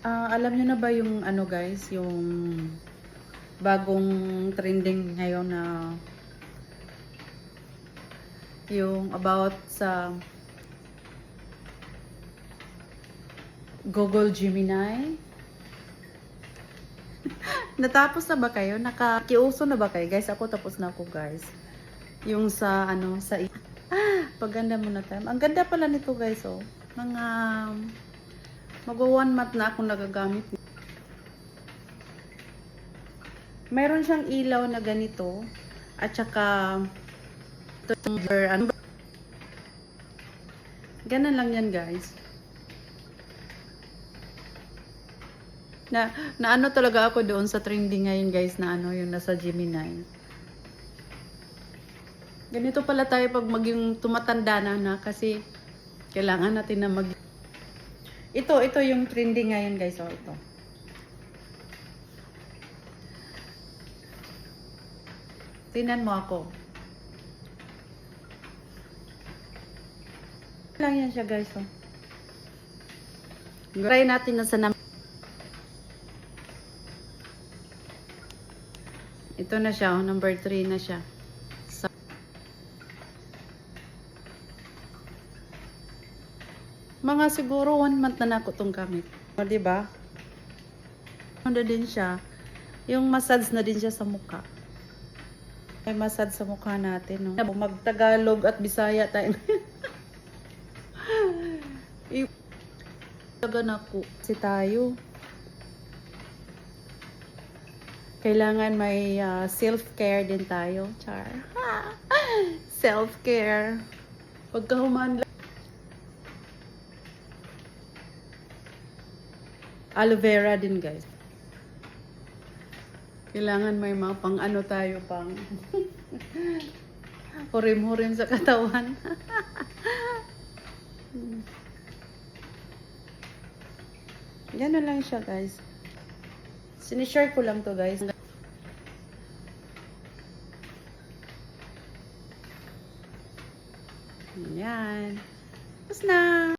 Alam niyo na ba yung ano guys, yung bagong trending ngayon na yung about sa Google Gemini? Natapos na ba kayo? Nakakiuso na ba kayo? Guys, ako tapos na ako guys. Yung sa ano, sa paganda muna tayo. Ang ganda pala nito guys, oh. Mga mag-1 month na akong nagagamit. Mayroon siyang ilaw na ganito at saka ganun lang yan guys. Na ano talaga ako doon sa trending ngayon guys na ano yung nasa Gemini. Ganito pala tayo pag maging tumatanda na kasi kailangan natin na ito yung trending ngayon guys, oh ito. Tingnan mo ako. Lang yan siya guys, oh. Try natin na sa ito na siya, oh, number 3 na siya. Mga siguro 1 month na ako itong gamit. O, diba? Ano din siya. Yung massage na din siya sa mukha. May massage sa mukha natin. No? Magtagalog at Bisaya tayo. Tagan ako. Kasi tayo. Kailangan may self-care din tayo. Char. Self-care. Pagkahuman lang. Aloe vera din guys. Kailangan may mga pang ano tayo pang hurim-hurim sa katawan. Ganun lang siya guys. Sinishare ko lang to guys. Yan. Tapos na.